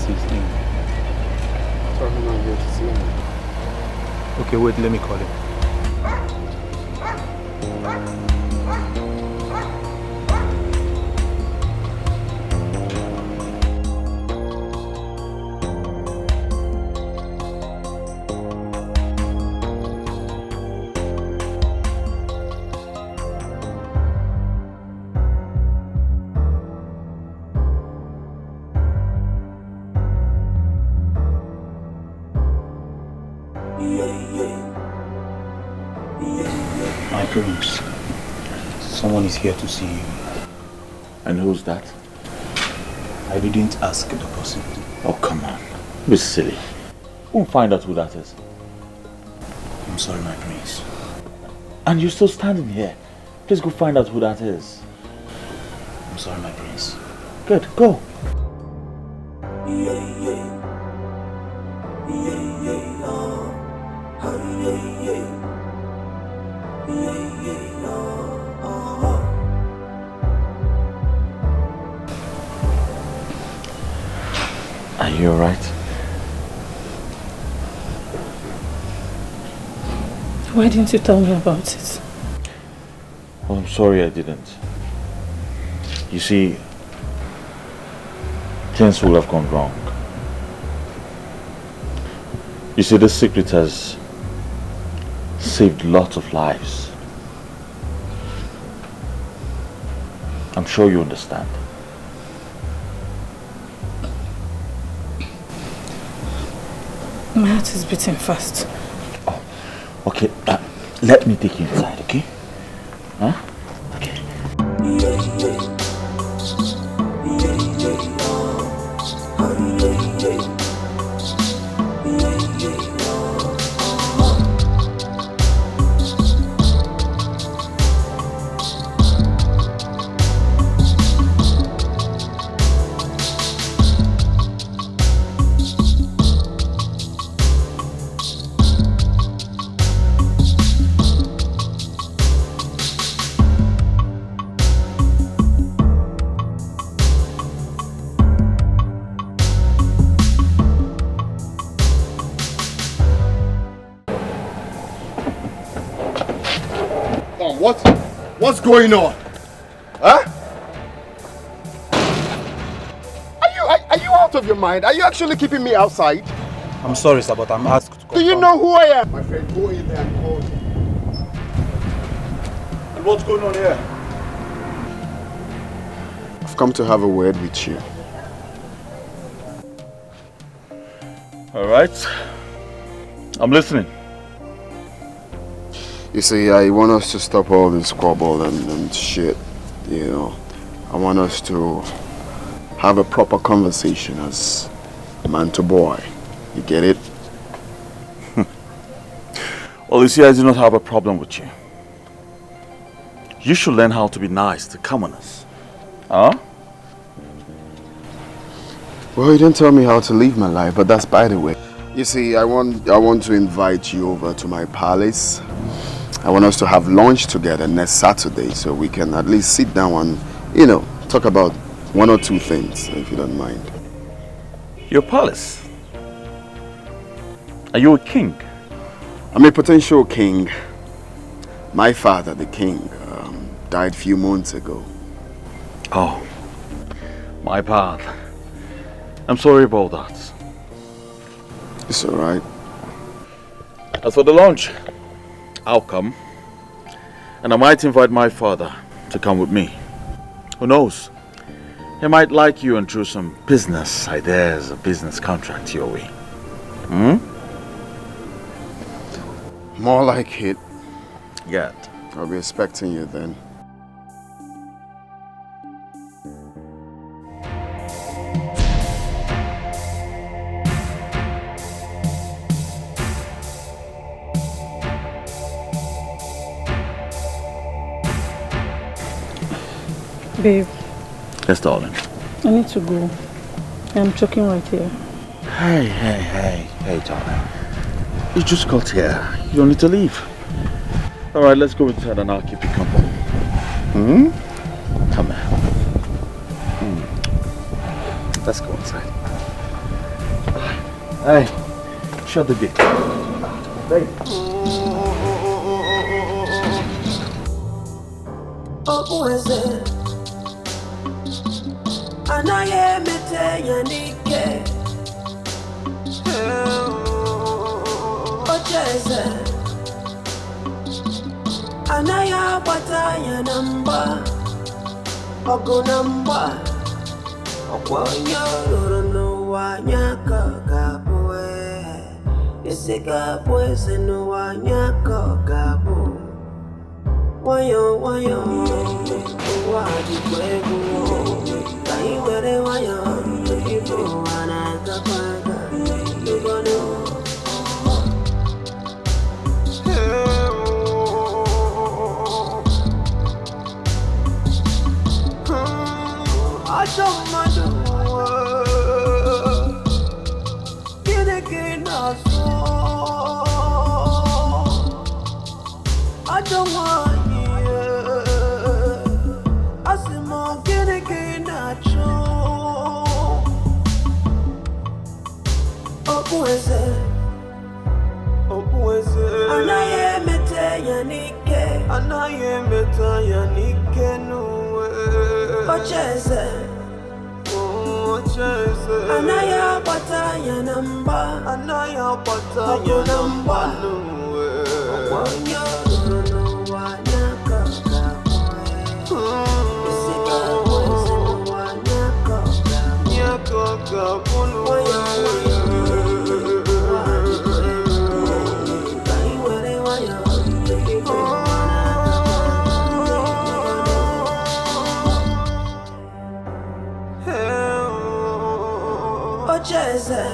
16. Tell him I'm here to see him. Okay, wait, let me call him. My prince, someone is here to see you. And who's that? I didn't ask the person. Oh, come on. Be silly. We'll find out who that is. I'm sorry, my prince. And you're still standing here. Please go find out who that is. I'm sorry, my prince. Good, go. Are you alright? Why didn't you tell me about it? Well, I'm sorry I didn't. You see, things will have gone wrong. You see, this secret has saved lots of lives. I'm sure you understand. My heart is beating fast. Oh, okay. Let me take you inside, okay? Huh? Okay. What's going on? Huh? Are you out of your mind? Are you actually keeping me outside? I'm sorry, sir, but I'm asked to confirm. Do you know who I am? My friend, go in there and call me. And what's going on here? I've come to have a word with you. Alright. I'm listening. You see, I want us to stop all this squabble and shit, you know. I want us to have a proper conversation as man to boy. You get it? Well, you see, I do not have a problem with you. You should learn how to be nice to commoners. Huh? Well, you didn't tell me how to live my life, but that's by the way. You see, I want to invite you over to my palace. I want us to have lunch together next Saturday so we can at least sit down and, you know, talk about one or two things, if you don't mind. Your palace? Are you a king? I'm a potential king. My father, the king, died a few months ago. Oh, my bad. I'm sorry about that. It's alright. As for the lunch, I'll come. And I might invite my father to come with me. Who knows? He might like you and throw some business ideas, a business contract your way. Hmm? More like it. Yeah. I'll be expecting you then. Babe. Yes, darling. I need to go. I'm choking right here. Hey, darling. You just got here. You don't need to leave. Alright, let's go inside and I'll keep you company. Come here. Let's go inside. Hey, shut the gate. Hey. Oh, who is it? Anaye mete yanike. Oh, Jeze. Anaya bata yanamba. Ogo namba. Okwanya no wanyaka kabwe. Isiga pwese no wanyaka gabu. Wayo wadi kwego. Kai were wayo ibo anaka kwaga. You gonna I don't matter. Get again, I don't want you. I see more get again, I oh, who is it? Oh, who is it? Anaye mete yanike no. Oh, Jeze. Anaya bata yanamba. Anaya bata yanamba. Wanya no wanyaka kabwe. Isika wese no wanyaka kabwe. Wanya kai were wanya Jeze.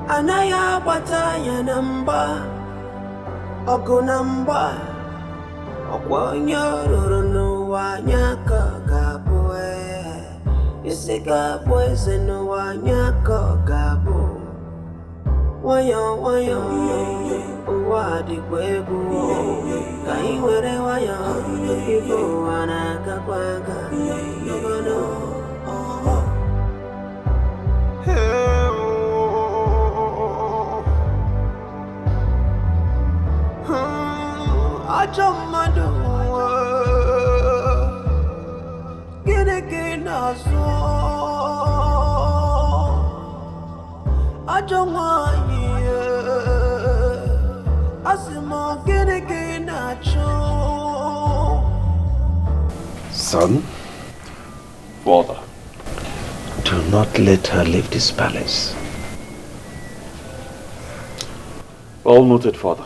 Anaya bata yanamba. Ogo namba. Okwanya no wanyaka kabwe. Isiga pwese no wanyaka gabu. Wayo wadi kwego. Kai were wayo ibo anaka kwaga. You know. I don't matter. Get again, I don't want you. I see more get again, Son, Father. do not let her leave this palace. Well noted, Father.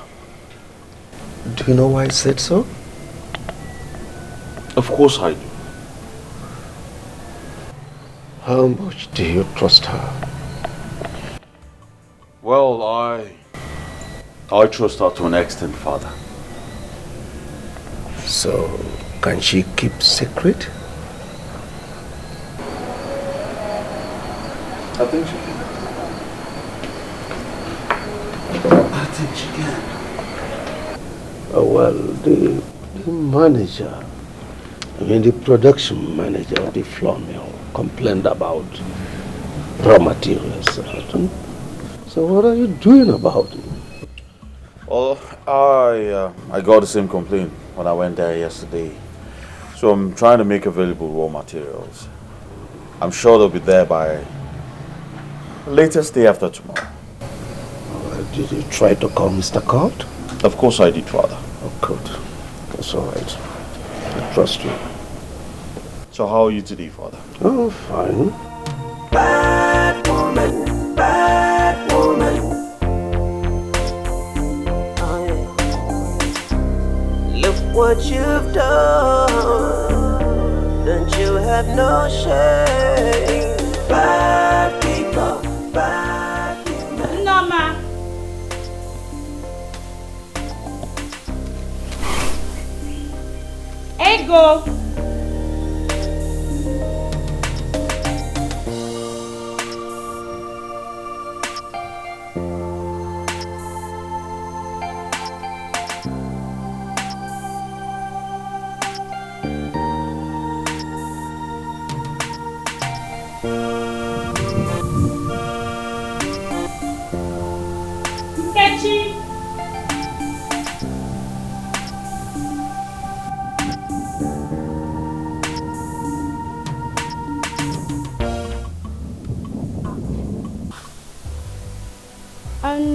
Do you know why I said so? Of course I do. How much do you trust her? Well, I trust her to an extent, Father. So, can she keep secret? I think she can. I think she can. Well, the manager, the production manager of the flour mill complained about raw materials. So what are you doing about it? Well, I got the same complaint when I went there yesterday. So I'm trying to make available raw materials. I'm sure they'll be there by latest day after tomorrow. Did you try to call Mr. Court? Of course I did, Father. Oh, good. That's all right. I trust you. So how are you today, Father? Oh, fine. bad woman. Look what you've done. Don't you have no shame? Bad people, bad women. No, ma. Ego.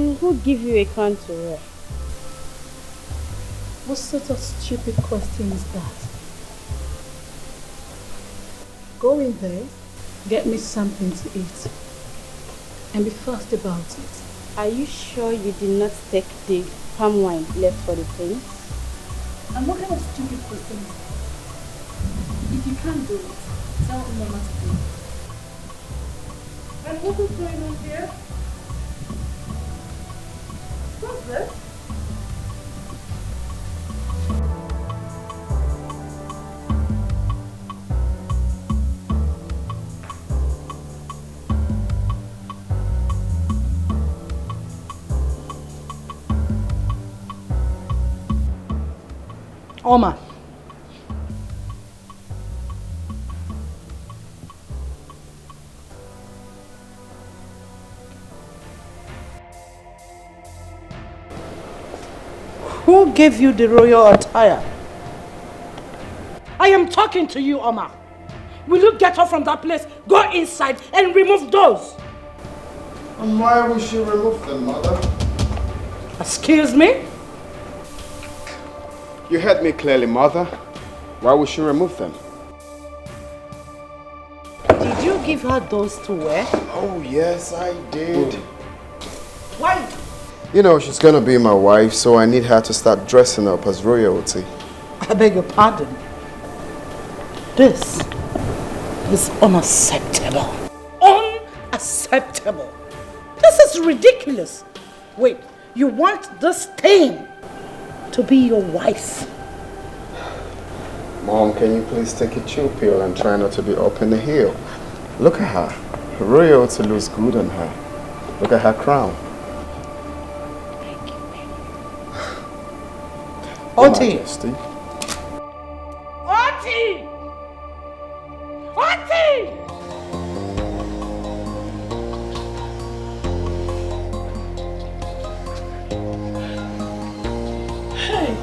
Who give you a crown to wear? What sort of stupid question is that? Go in there, get me something to eat, and be fast about it. Are you sure you did not take the palm wine left for the prince? And what kind of stupid question is that? If you can't do it, tell Mama to do it. And what is going on here? What's this? Oma. Who gave you the royal attire? I am talking to you, Oma. Will you get her from that place, go inside and remove those? And why would she remove them, mother? Excuse me? You heard me clearly, mother. Why would she remove them? Did you give her those to wear? Oh, yes, I did. Why? You know, she's gonna be my wife, so I need her to start dressing up as royalty. I beg your pardon. This is unacceptable. Unacceptable. This is ridiculous. Wait, you want this thing to be your wife? Mom, can you please take a chill pill and try not to be up in the hill? Look at her. Royalty looks good on her. Look at her crown. Auntie! Majesty. Auntie! Auntie! Hey!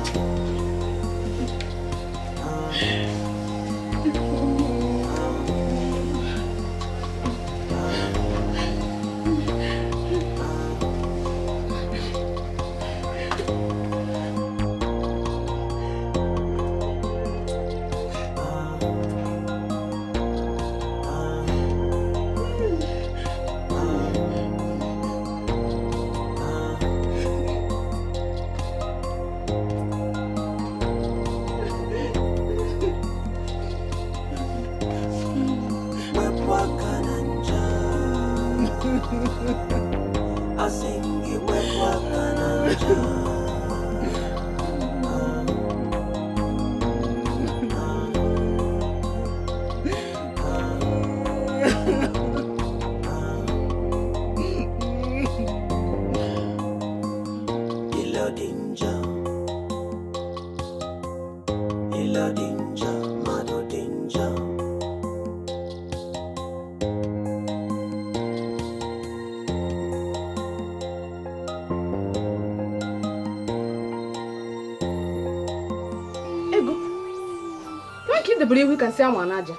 Believe we can say I'm Anaja.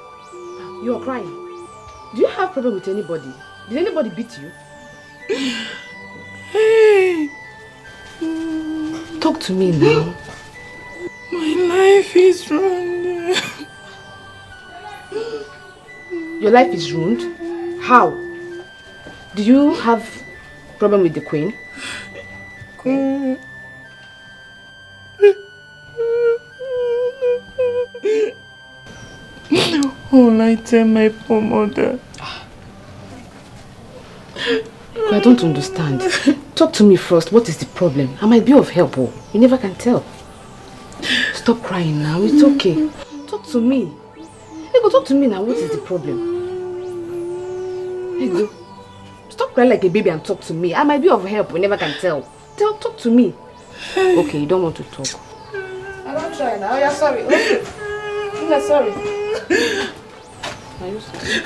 You are crying. Do you have problem with anybody? Did anybody beat you? Hey! Talk to me now. My life is ruined. Your life is ruined? How? Do you have problem with the queen? Oh, I tell my poor mother. I don't understand. Talk to me first. What is the problem? I might be of help. Oh. You never can tell. Stop crying now. It's okay. Talk to me. Ego, talk to me now. What is the problem? Ego, stop crying like a baby and talk to me. I might be of help. You never can tell. Talk to me. Okay, you don't want to talk. I don't try now. You're sorry. Okay. You're sorry. Are you sorry?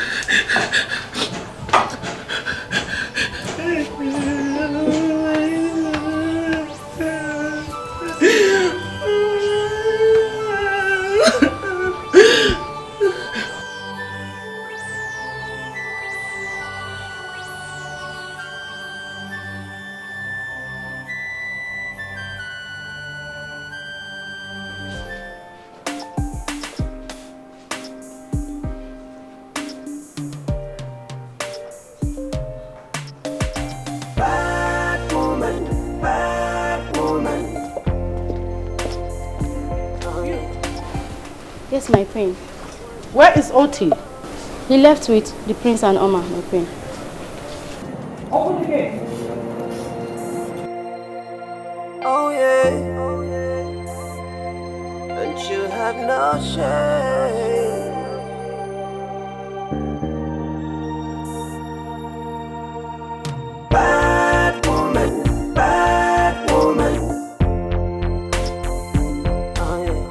Yes, my queen. Where is Oti? He left with the prince and Oma, my queen. Open the gate. Oh yeah. And you have no shame. Bad woman, bad woman. Oh yeah.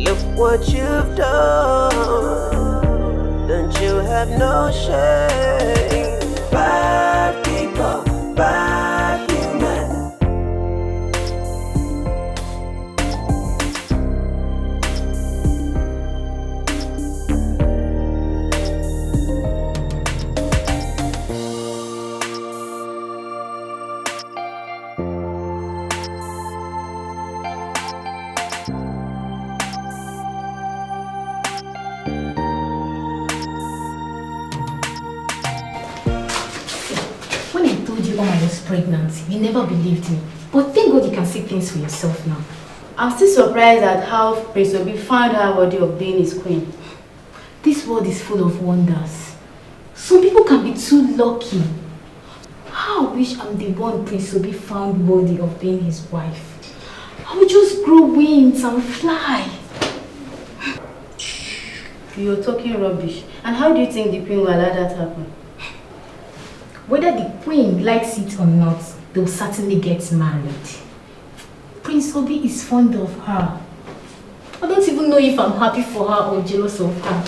Look what you've done. Don't you have no shame? Bad people, bad human. When I told you Oma was pregnant, you never believed me. But thank God you can see things for yourself now. I'm still surprised at how Prince Obi found her worthy of being his queen. This world is full of wonders. Some people can be too lucky. How I wish I'm the one Prince Obi found worthy of being his wife. I would just grow wings and fly. You're talking rubbish. And how do you think the queen will allow that happen? Whether the queen likes it or not, they'll certainly get married. Prince Obi is fond of her. I don't even know if I'm happy for her or jealous of her.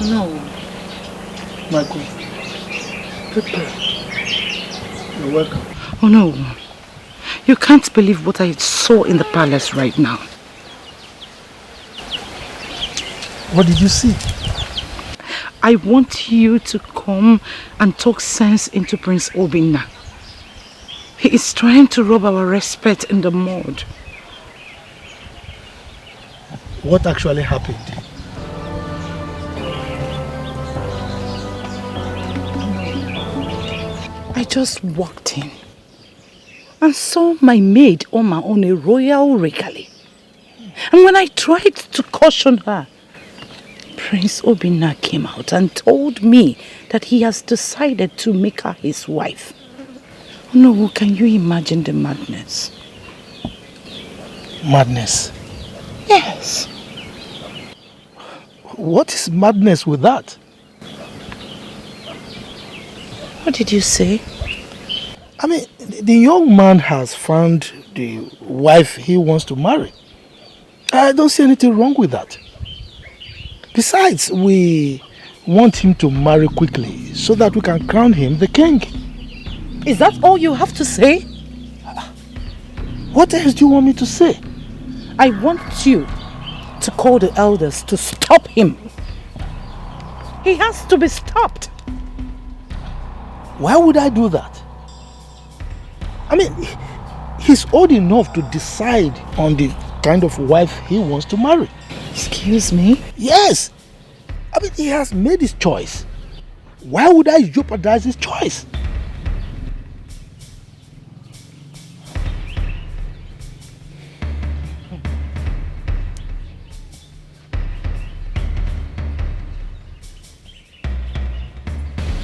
No, my queen. Prepare. You're welcome. Oh no. You can't believe what I saw in the palace right now. What did you see? I want you to come and talk sense into Prince Obinna. He is trying to rob our respect in the mud. What actually happened? I just walked in and saw my maid Oma on a royal regalia. And when I tried to caution her, Prince Obinna came out and told me that he has decided to make her his wife. No, can you imagine the madness? Madness? Yes. What is madness with that? What did you say? I mean, the young man has found the wife he wants to marry. I don't see anything wrong with that. Besides, we want him to marry quickly so that we can crown him the king. Is that all you have to say? What else do you want me to say? I want you to call the elders to stop him. He has to be stopped. Why would I do that? I mean, he's old enough to decide on the kind of wife he wants to marry. Excuse me? Yes. I mean, he has made his choice. Why would I jeopardize his choice?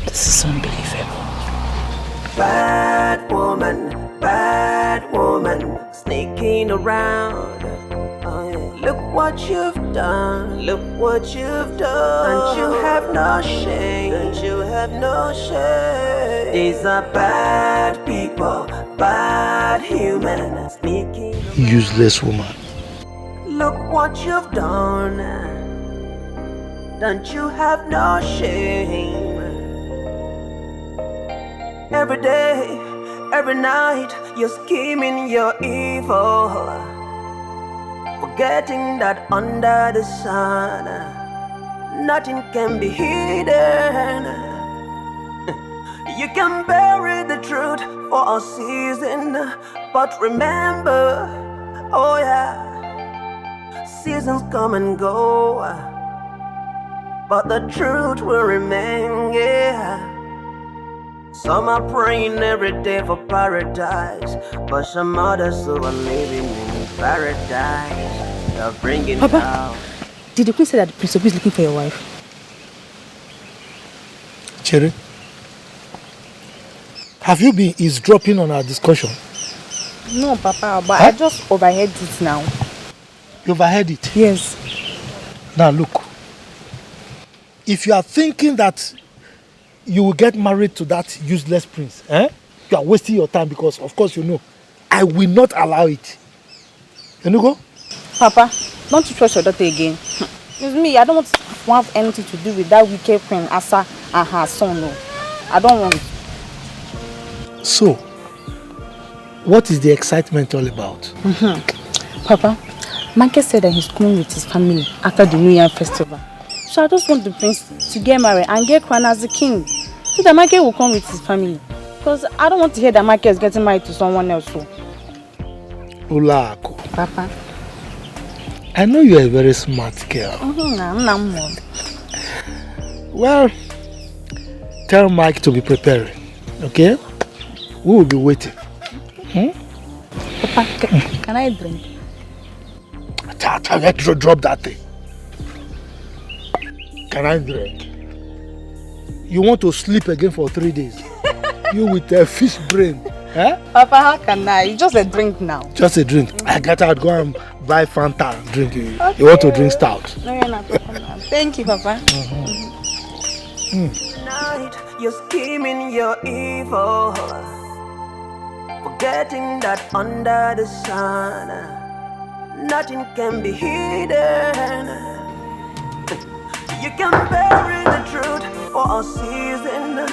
This is unbelievable. Bad woman, sneaking around. Oh, yeah. Look what you've done, look what you've done. And you have no shame, and you have no shame. These are bad people, bad humans, sneaking around. Useless woman. Look what you've done. Don't you have no shame? Every day, every night, you're scheming, you're evil. Forgetting that under the sun, nothing can be hidden. You can bury the truth for a season, but remember, oh yeah, seasons come and go, but the truth will remain, yeah. Some are praying every day for paradise, but some others who are living in paradise. They're bringing Papa, down. did the queen say that Prince Obi is looking for your wife? Cherry, have you been eavesdropping on our discussion? No, Papa, but I just overheard it now. You overheard it? Yes. Now look, if you are thinking that you will get married to that useless prince, you are wasting your time because, of course, you know, I will not allow it. Can you go? Papa, don't you trust your daughter again? It's me, I don't want to have anything to do with that wicked queen, Asa, and her son, no. I don't want. So, what is the excitement all about? Papa, Michael said that he's coming with his family after the New Year festival. So I just want the prince to get married and get crowned as the king. So that Michael will come with his family. Because I don't want to hear that Michael is getting married to someone else. So. Ulako. Papa. I know you are a very smart girl. Well, tell Mike to be preparing, okay? We will be waiting. Papa, can I drink? Tell her to drop that thing. Can I drink? You want to sleep again for 3 days? You with a fish brain. Papa, how can I? Just a drink now. Just a drink. I got out, go and buy Fanta and drink. Okay. You want to drink stout? No, you're not. Thank you, Papa. Night, you're scheming, you're evil. Forgetting that under the sun, nothing can be hidden. You can bury the truth for a season,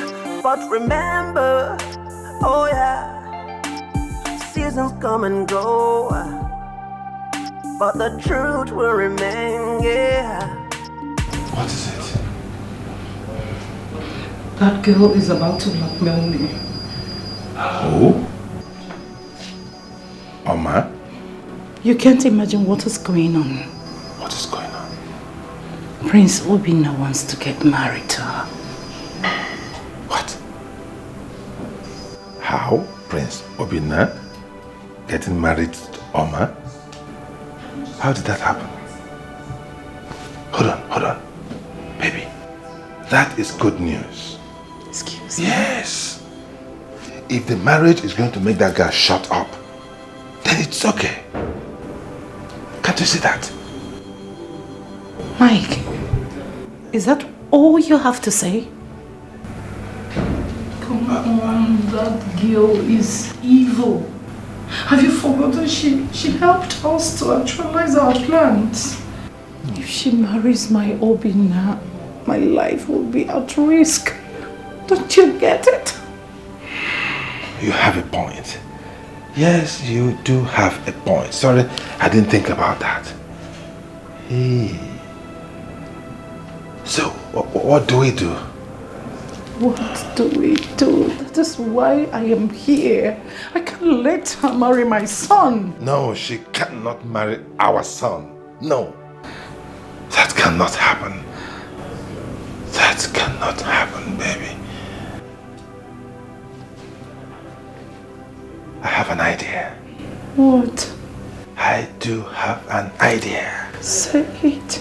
but remember, oh yeah, seasons come and go, but the truth will remain, yeah. What is it? That girl is about to blackmail me. Who? Oma? You can't imagine what is going on. What is going on? Prince Obinna wants to get married to her. What? How? Prince Obinna getting married to Oma? How did that happen? Hold on. Baby, that is good news. Excuse me? Yes. If the marriage is going to make that guy shut up, then it's okay. Can't you see that? Mike, is that all you have to say? Come on, that girl is evil. Have you forgotten she helped us to actualize our plans? If she marries my Obina, my life will be at risk. Don't you get it? You have a point. Yes, you do have a point. Sorry, I didn't think about that. Hey. So, what do we do? What do we do? That is why I am here. I can't let her marry my son. No, she cannot marry our son. No. That cannot happen. That cannot happen, baby. I have an idea. What? I do have an idea. Say it.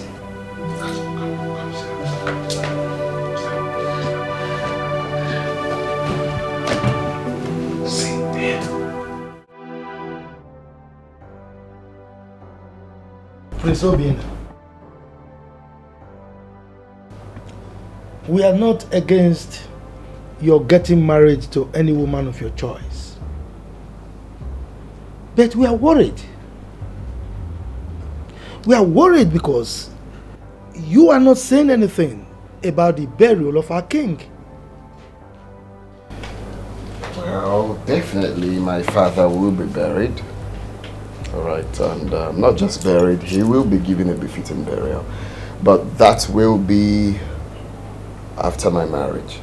See here. Prince Obina, we are not against your getting married to any woman of your choice. But we are worried. We are worried because you are not saying anything about the burial of our king. Well, definitely my father will be buried. Alright, and not just buried, he will be given a befitting burial. But that will be after my marriage.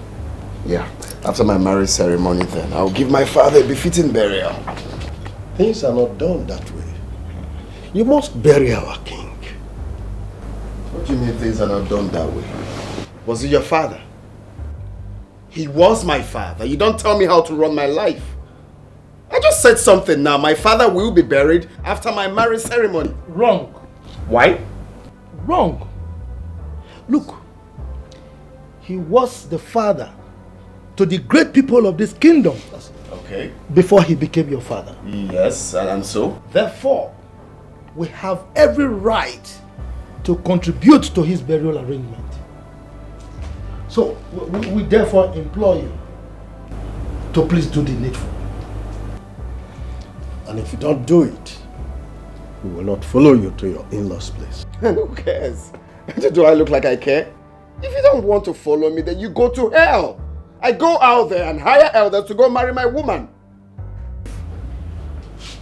Yeah, after my marriage ceremony then. I'll give my father a befitting burial. Things are not done that way. You must bury our king. What do you mean things are not done that way? Was he your father? He was my father. You don't tell me how to run my life. I just said something now. My father will be buried after my marriage ceremony. Wrong. Why? Wrong. Look, he was the father to the great people of this kingdom. Okay. Before he became your father. Yes, and so? Therefore, we have every right to contribute to his burial arrangement. So, we therefore implore you to please do the needful. And if you don't do it, we will not follow you to your in-laws' place. Who cares? Do I look like I care? If you don't want to follow me, then you go to hell. I go out there and hire elders to go marry my woman.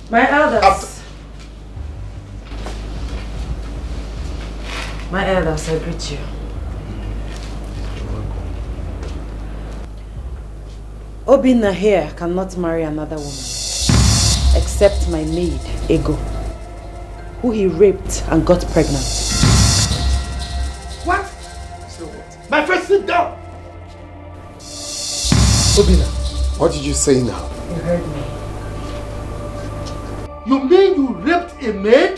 My elders. My elders, I greet you. Obina here cannot marry another woman except my maid, Ego, who he raped and got pregnant. What? My friend, sit down! Obina, what did you say now? You heard me. You mean you raped a maid?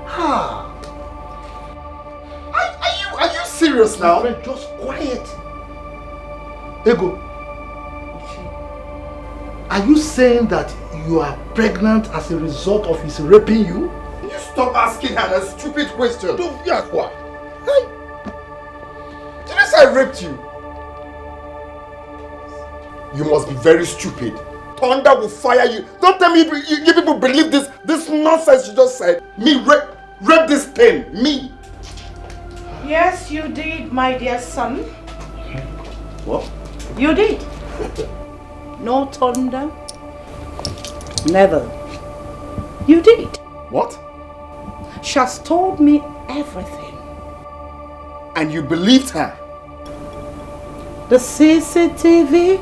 Ha! Are you serious now? My friend, just quiet. Ego, are you saying that you are pregnant as a result of his raping you? Can you stop asking her a stupid question? Don't be aqua. Hey! Did I say I raped you? You must be very stupid. Thunder will fire you. Don't tell me you people believe this nonsense you just said. Me rape this thing. Me. Yes, you did, my dear son. What? You did. No thunder. Never. You did. What? She has told me everything. And you believed her? The CCTV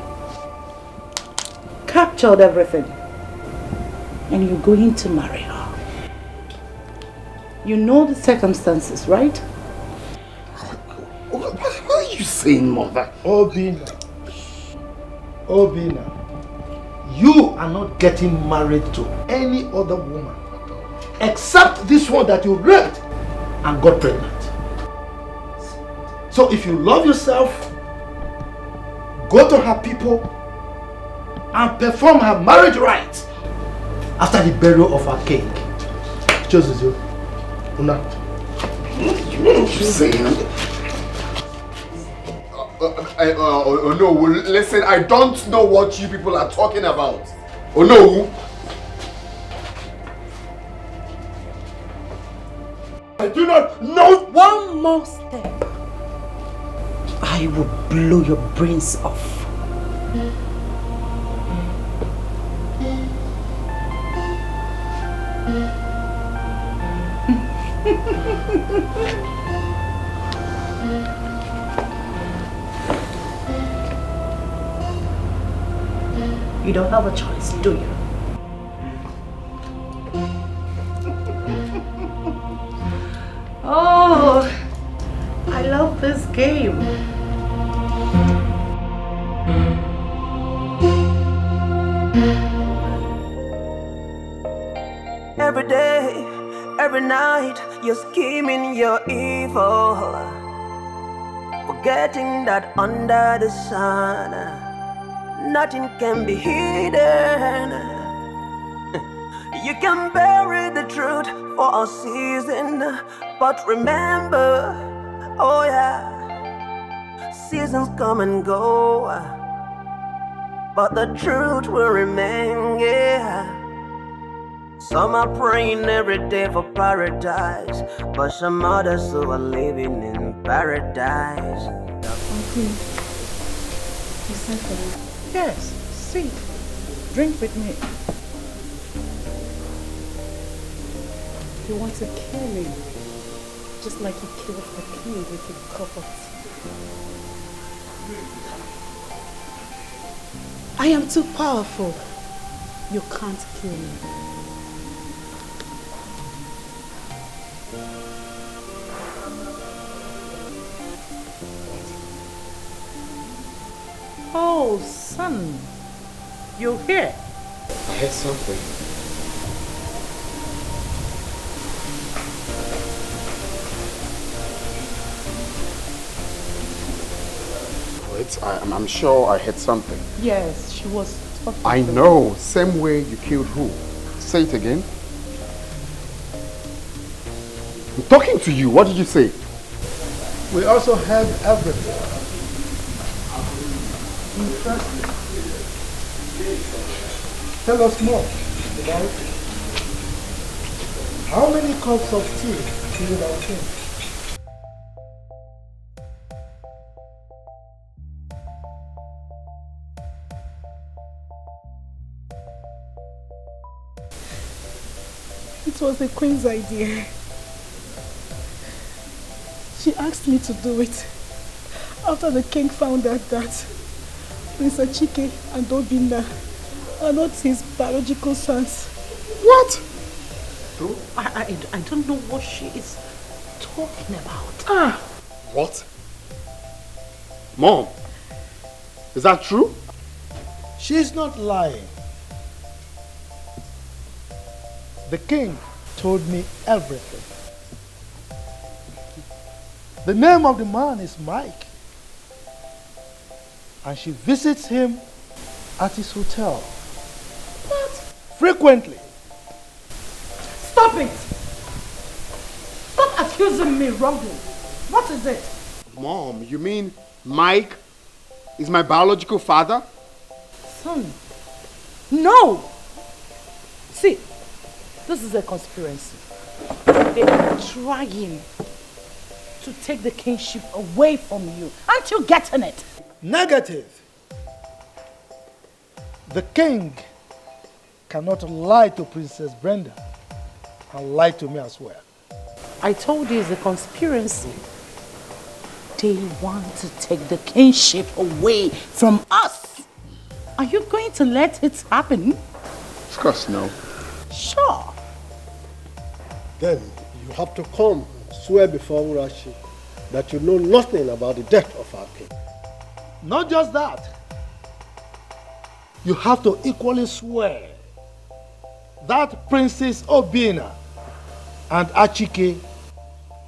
captured everything. And you're going to marry her. You know the circumstances, right? What are you saying, mother? Obina, you are not getting married to any other woman except this one that you raped and got pregnant. So if you love yourself, go to her people and perform her marriage rites after the burial of her king. Chooses you. Una. What are you saying? No, listen, I don't know what you people are talking about. Oh no, I do not know. One more step. I will blow your brains off. You don't have a choice, do you? Oh, I love this game. Every day, every night, you're scheming, you're evil. Forgetting that under the sun, nothing can be hidden. You can bury the truth for a season, but remember, oh yeah, seasons come and go, but the truth will remain, yeah. Some are praying every day for paradise, but some others who are living in paradise. Uncle, you sent for me? Yes, see, drink with me. You want to kill me, just like you killed the king with a cup of tea. I am too powerful. You can't kill me. Oh, son, you're here. I heard something. I'm sure I heard something. Yes, she was talking. I know. Same way you killed who? Say it again. I'm talking to you. What did you say? We also heard everything. Interesting. Tell us more about it. How many cups of tea do you have drink? It was the queen's idea. She asked me to do it after the king found out that Prince Achike and Obinna are not his biological sons. What? I don't know what she is talking about. What? Mom, is that true? She's not lying. The king told me everything. The name of the man is Mike. And she visits him at his hotel. What? Frequently. Stop it! Stop accusing me wrongly. What is it? Mom, you mean Mike is my biological father? Son, no! See, this is a conspiracy. They are trying to take the kingship away from you. Aren't you getting it? Negative. The king cannot lie to Princess Brenda and lie to me as well. I told you it's a conspiracy. They want to take the kingship away from us. Are you going to let it happen? Of course no. Sure. Then you have to come and swear before Urashi that you know nothing about the death of our king. Not just that. You have to equally swear that Princess Obinna and Achike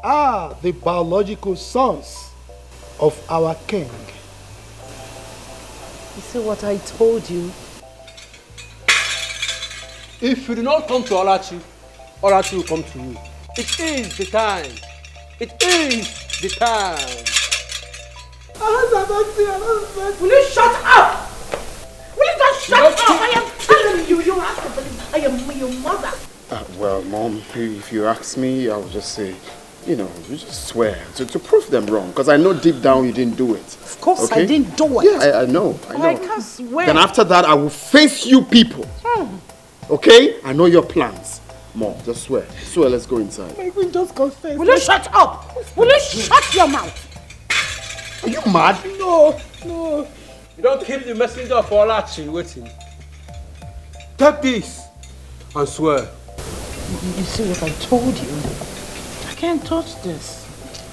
are the biological sons of our king. You see what I told you? If you do not come to Olachi, Olachi will come to you. It is the time. It is the time. Will you shut up? Will you just shut up? I am telling you, you have to believe I am your mother. Well, Mom, if you ask me, I'll just say you know, you just swear to prove them wrong. Because I know deep down you didn't do it. Of course I didn't do it. Yeah, I know. I can't swear. Then after that, I will face you people. Okay? I know your plans. Mom, just swear. Swear, let's go inside. My queen, just confess. Will you shut up? Will you shut your mouth? Are you mad? No. You don't keep the messenger of Olachi waiting. Take this and swear. You see what I told you? I can't touch this.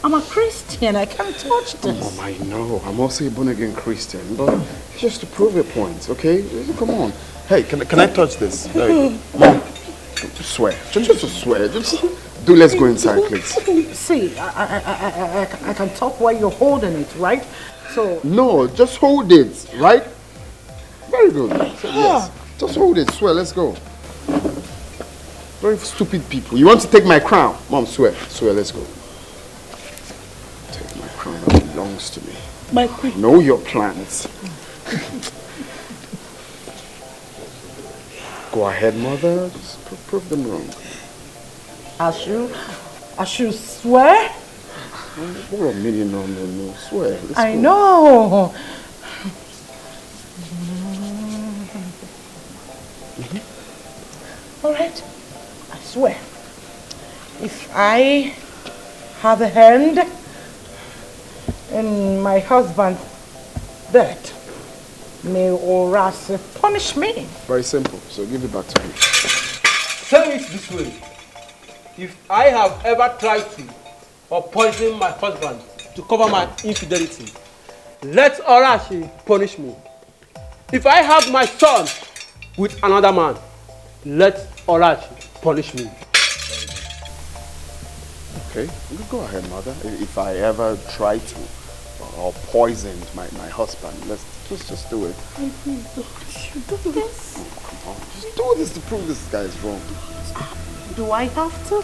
I'm a Christian. I can't touch this. Mom, I know. I'm also a born-again Christian. But just to prove a point, okay? Come on. Hey, can I touch this? Hey, Mom, just swear. Just swear. Let's go inside, please. See, I can talk while you're holding it, right? So... No, just hold it, right? Very good. So, yes. Just hold it. Swear, let's go. Very stupid people. You want to take my crown? Mom, swear. Swear, let's go. Take my crown. It belongs to me. My queen. Know your plans. Go ahead, mother. Just prove them wrong. I should swear? What a million on the no. Swear. I know. All right. I swear. If I have a hand in my husband's death, may Orase punish me. Very simple. So give it back to me. Say it this way. If I have ever tried to or poison my husband to cover my infidelity, let Orashi punish me. If I have my son with another man, let Orashi punish me. Okay, you go ahead, mother. If I ever try to or poisoned my husband, let's just do it. You do this? Oh, come on, just do this to prove this guy is wrong. Do I have to?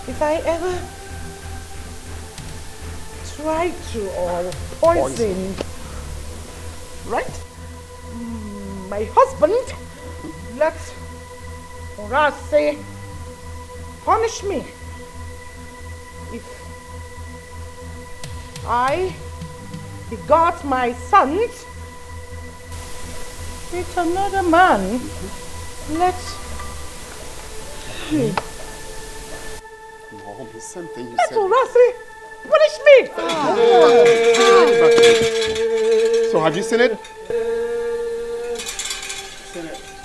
If I ever try to or poison, right? My husband, let Orase punish me. If I begot my sons with another man, let Mom, the same thing you said. Orase punish me. So have you seen it?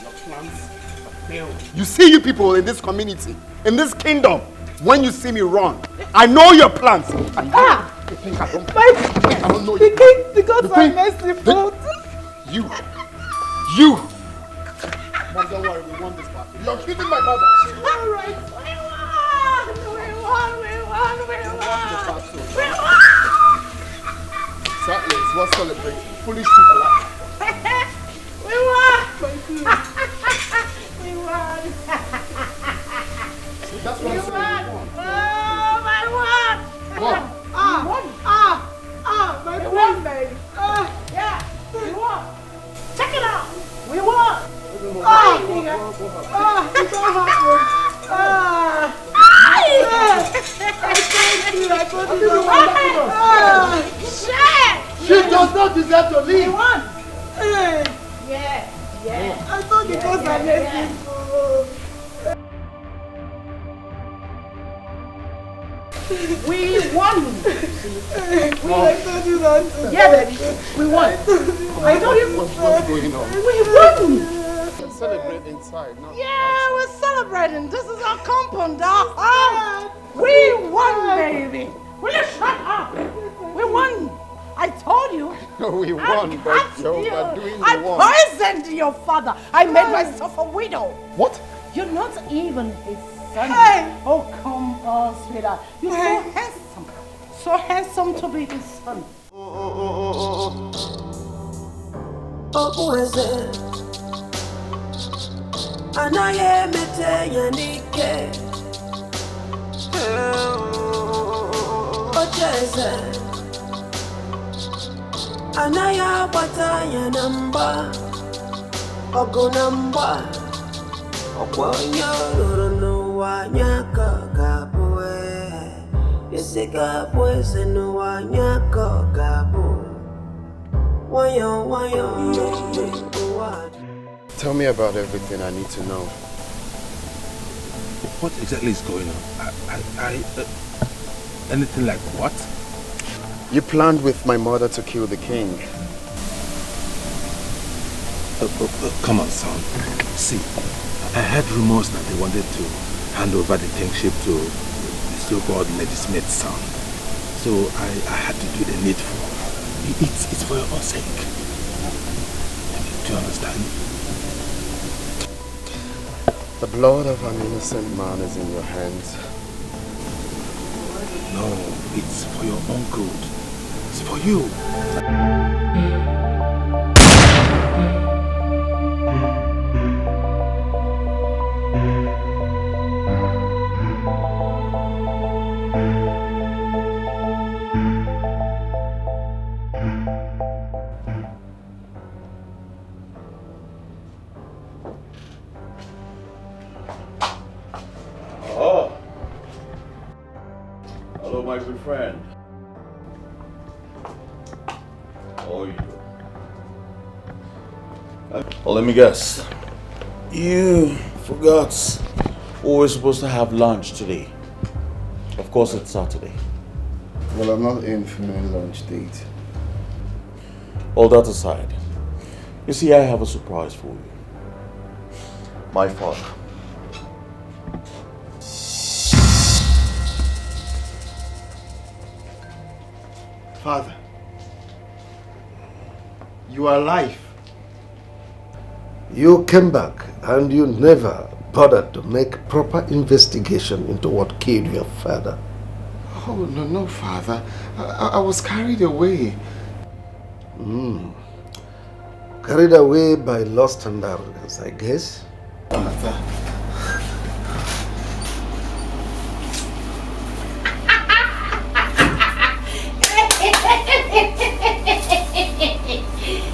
Your plans failed. You see, you people in this community, in this kingdom, when you see me run, I know your plans. You think I don't know you. Because I messed the boat. You. Mom, don't worry, we won this battle. You're killing my mother. All right. We won. Exactly, it's worth celebrating. Foolish people. We won. We won. See, that's what I'm saying. Oh, my won. What? My won, baby. Yeah, we won. Check it out. We won. Nigga. It's all happened. Shit! She does not deserve to leave. We won. Yeah. I thought because I made it. We won. I told you that. Yeah, baby. We won. I told you. What's going on? We won. Let's celebrate inside now. Yeah, we're celebrating. This is our compound, our house. We won, baby. Will you shut up? We won. I told you. We won, but you're overdoing the I one. poisoned your father. I made myself a widow. What? You're not even his son. Hey. Oh, come on, sweetheart. You're so handsome. So handsome to be his son. Who is it? Anaye mete yanike. Anaya bataya namba Ogo namba Okwanya no wanyaka gabwe Yesiga bweze no wanyaka gabu Wayo Tell me about everything I need to know. What exactly is going on? Anything like what? You planned with my mother to kill the king. Come on, son. See, I heard rumors that they wanted to hand over the kingship to the so-called legitimate son. So I had to do the needful. It's for your own sake. Do you understand? The blood of an innocent man is in your hands. No, it's for your own good. It's for you. Hello, my good friend. How are you? Well, let me guess. You forgot we were supposed to have lunch today. Of course, it's Saturday. Well, I'm not in for my lunch date. All that aside, you see, I have a surprise for you. My father. Father, you are alive. You came back and you never bothered to make proper investigation into what killed your father. Oh, no, Father. I was carried away. Carried away by lust and arrogance, I guess. Father.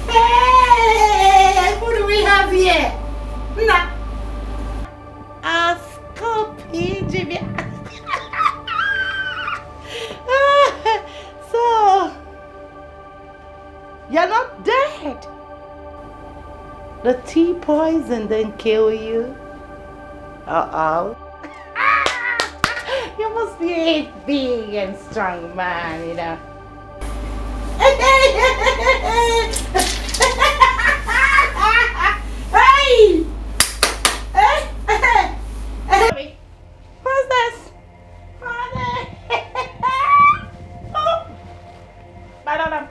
Hey, who do we have here? Nah. Jimmy. So, you're not dead. The tea poison didn't kill you. Uh-oh. You must be a big and strong man, you know. Hey! What's this? Banana.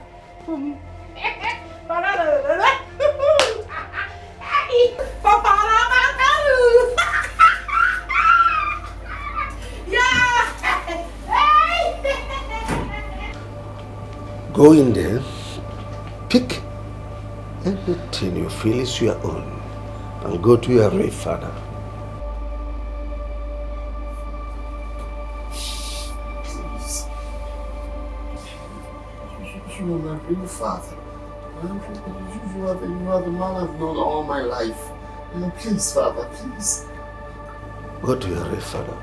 Go in there, pick anything you feel is your own, and go to your real father. Please. You are my real father. You are the man I've known all my life. Please, Father, please. Go to your real father.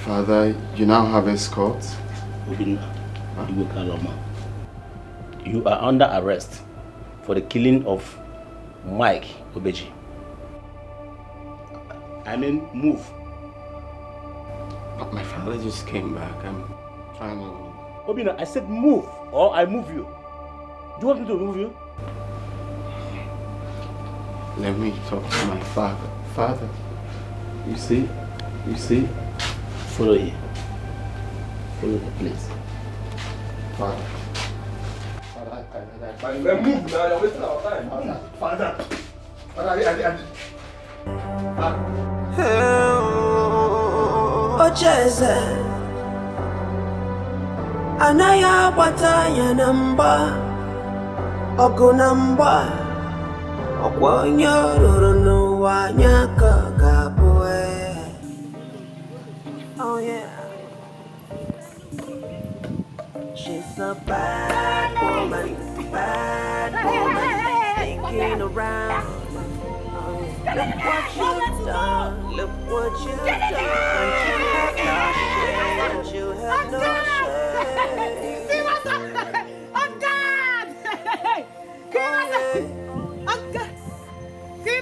Father, you now have escort. You are under arrest for the killing of Mike Obeji. I mean, move. But my family just came back. I'm trying to... Obina, I said move, or I move you. Do you want me to move you? Let me talk to my father. Father, you see? Follow here. Follow the place. Father. Father, move now, you're wasting our time. Father. Ocheze Anaya bataya namba Ogo namba Okwanya roro no wanyaka gabwe. Oh yeah. She's a bad woman, sneaking around. Look what you've done, look what you've done. And you have no shame, Oh God!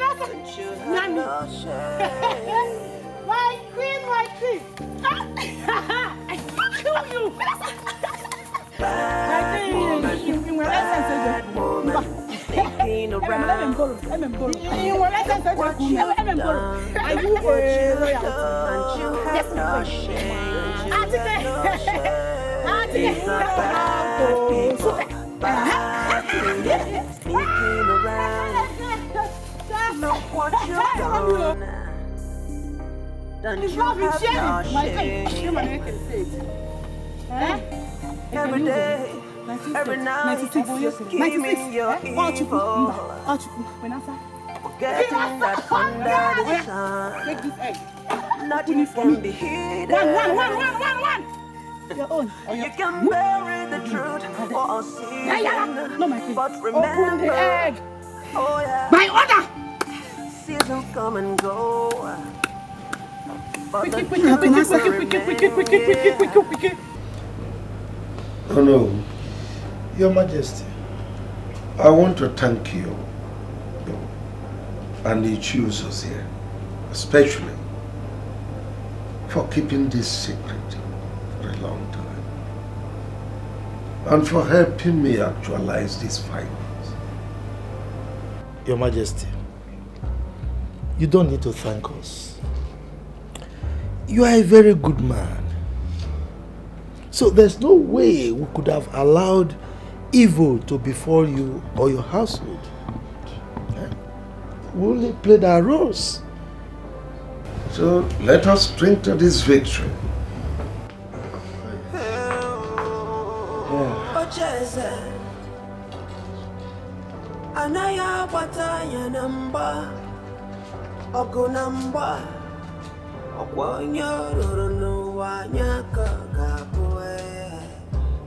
and you have no shame. My queen! I kill you! Bad woman, sneaking around. Look what you've done, look what you've done. And you have no shame, you have no shame. These are bad people, sneaking around. Look what you've done. Don't you have no shame? Every day, every night, you're scheming, you're evil. Forgetting that under the sun, nothing can be hidden. You can bury the truth for a season, but remember, oh yeah, my order! Seasons come and go, but the truth remains. Oh no, Your Majesty, I want to thank you and the choosers here, especially for keeping this secret for a long time and for helping me actualize these findings. Your Majesty, you don't need to thank us. You are a very good man. So there's no way we could have allowed evil to befall you or your household. We only played our roles. So let us drink to this victory. Anaya wataya namba ogo namba ogwanya roro wanya kagabwe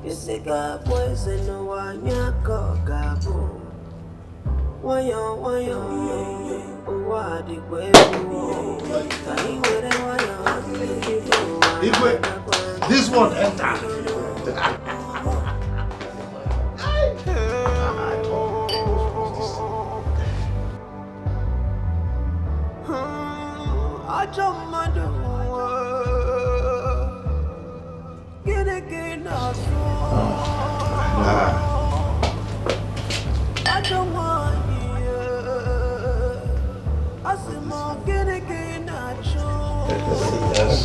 isiga poise no wanya kagabo wanya wadi kwebu kaiwere wanya Igwe, this one enter.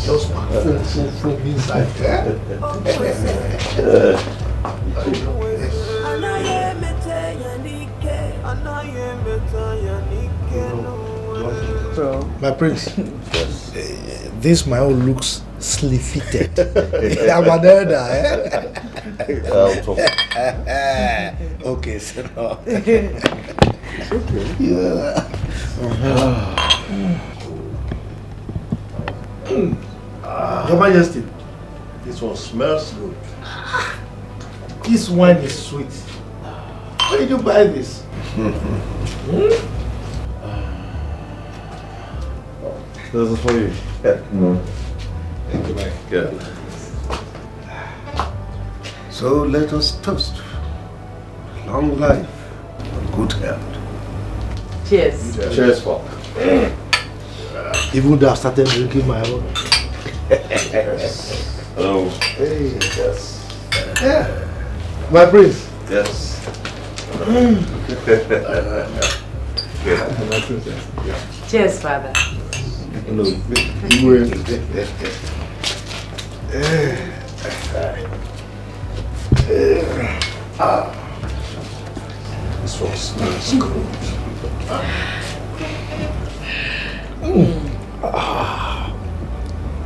Just from inside there. My prince, this my own looks sleeve-fitted. I'm an elder, Okay, so no. It's okay. Yeah. Your Majesty, this one smells good. This wine is sweet. Where did you buy this? This is for you. Thank you, Mike. Yeah. So let us toast. Long life and good health. Cheers. Cheers, Pop. Even though I started drinking my own. Oh. Hey. Yes. Yeah. My prince. Yes. Cheers, Father. No, This one smells good.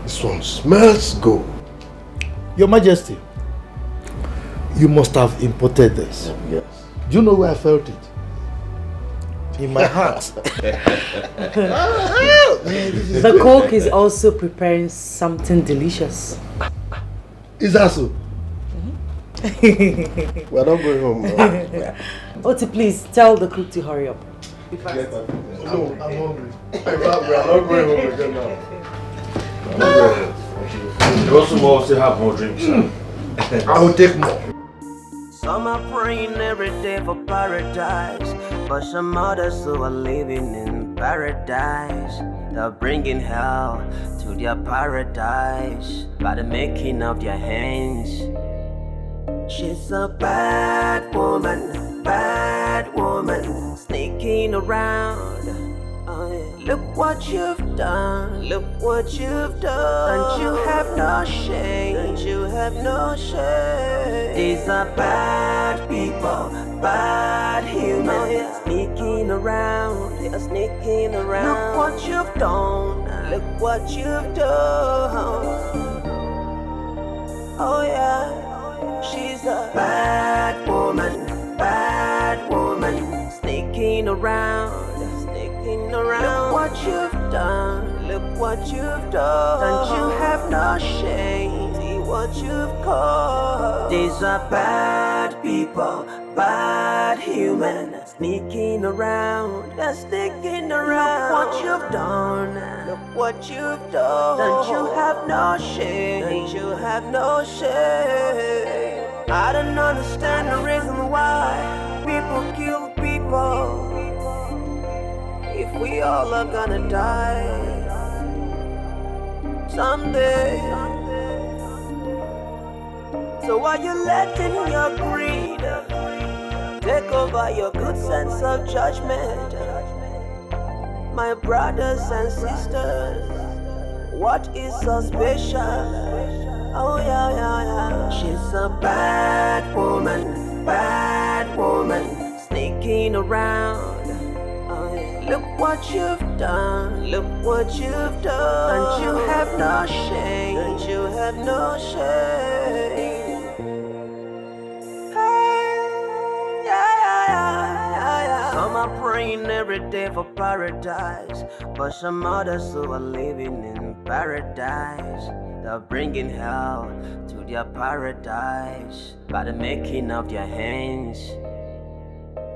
This one smells good. Your Majesty, you must have imported this. Yes. Do you know where I felt it? in my heart. The cook is also preparing something delicious. Is that so? We're not going home. Oti, please tell the cook to hurry up. No, I'm hungry. We are not going home again now. You also want to have more drinks. I will take more. Some are praying every day for paradise, but some others who are living in paradise. They're bringing hell to their paradise by the making of their hands. She's a bad woman, sneaking around. Oh, yeah. Look what you've done, look what you've done. And you have no shame, and you have no shame. These are bad people, bad humans, sneaking around, they are sneaking around. Look what you've done, look what you've done. Oh yeah, she's a bad woman, sneaking around. Look what you've done, look what you've done. And you have no shame, see what you've caused. These are bad people, bad humans, sneaking around, they're sneaking around. Look what you've done, look what you've done. And you have no shame, and you have no shame. I don't understand the reason why people kill people. If we all are gonna die someday, so why you letting your greed take over your good sense of judgment? My brothers and sisters, what is so special? Oh yeah, yeah, yeah. She's a bad woman, sneaking around. Look what you've done, look what you've done. And you have no shame, and you have no shame. Hey, yeah. Some are praying every day for paradise, but some others who are living in paradise. They're bringing hell to their paradise by the making of their hands.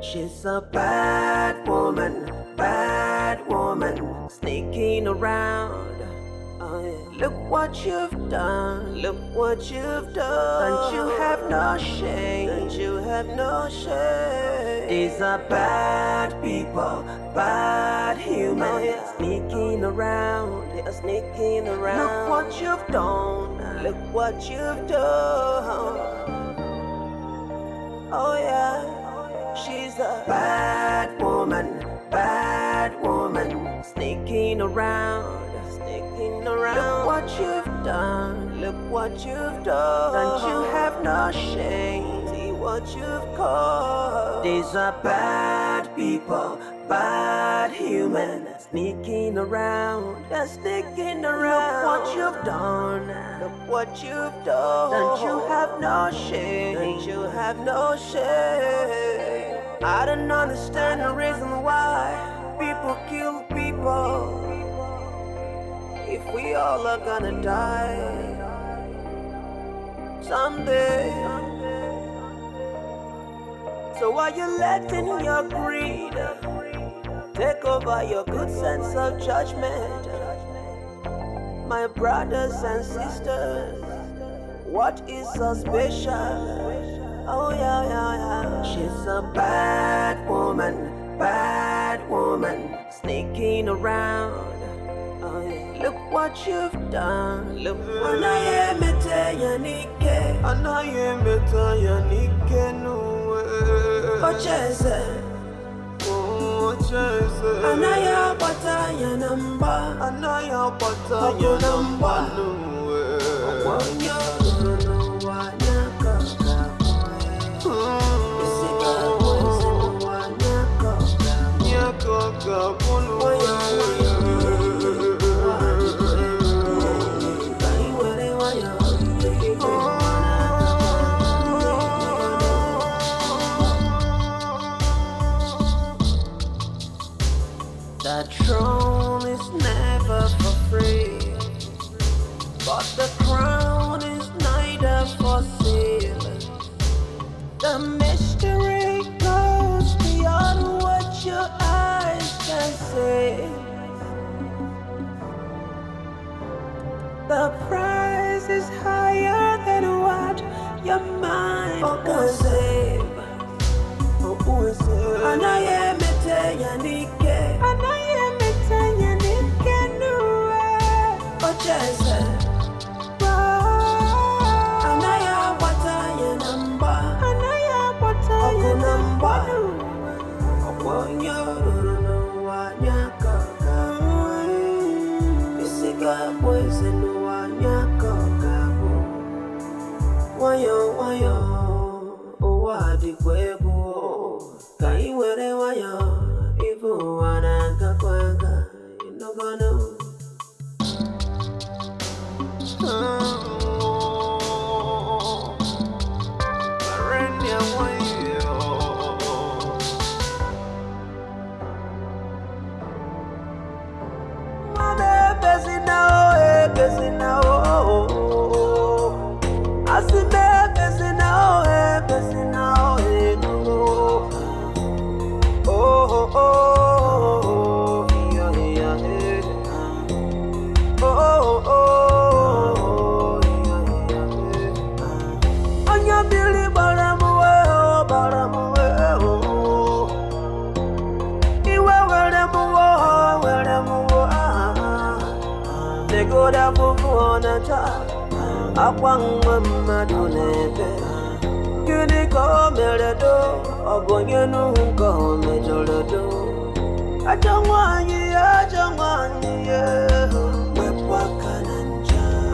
She's a bad woman, sneaking around. Oh, yeah. Look what you've done, look what you've done. And you have no shame, and you have no shame. These are bad people, bad humans, sneaking around, they are sneaking around. Look what you've done, look what you've done. Oh yeah. She's a bad woman, sneaking around. Look what you've done, look what you've done. And you have no shame, see what you've caused. These are bad people, bad humans, sneaking around, they're sneaking around. Look what you've done, look what you've done. And you have no shame, and you have no shame. I don't understand the reason why people kill people. If we all are gonna die someday, so why you letting your greed take over your good sense of judgment? My brothers and sisters, what is so special? Oh yeah. She's a bad woman, sneaking around. Oh, yeah. Look what you've done, look what The throne is never for free, but the crown is neither for sale. The mystery goes beyond what your eyes can see. The price is higher than what your mind can save. And I am a Tayanike. And I am a Tayanike. No, but just and I am what I am. And I am what I am. Upon your no one, Physical boys and one yakaka. Wayo, Wadi Quebo. Kai were wayo, Ivo Wanaka Quaga, you know gonna. Marenia wayo. Mame busy now, I see me busy now, no. Oh, yeah. Oh, yeah. On your Billy Baramuwe, you were them, they go down for a time. I want my donate. Can you come at the door? Or go you know who come at the door? I don't want you.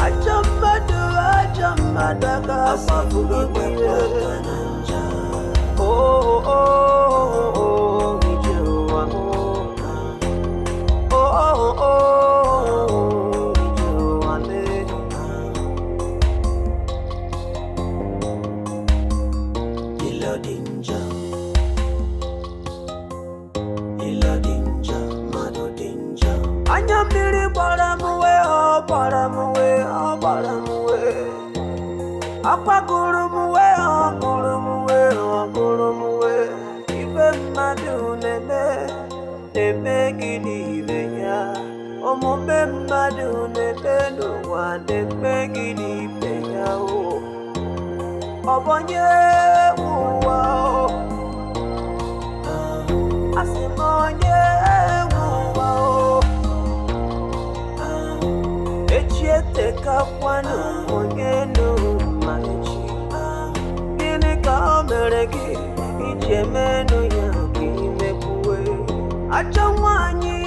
I jump my dog. Oh, even my do ne make it even ya. Oh, my do ne no one they make it even ya. Oh, bonye, wow. I say, bonye, wow. Take up one on no manage. In a camera, each a man, no, you make away. I don't want you.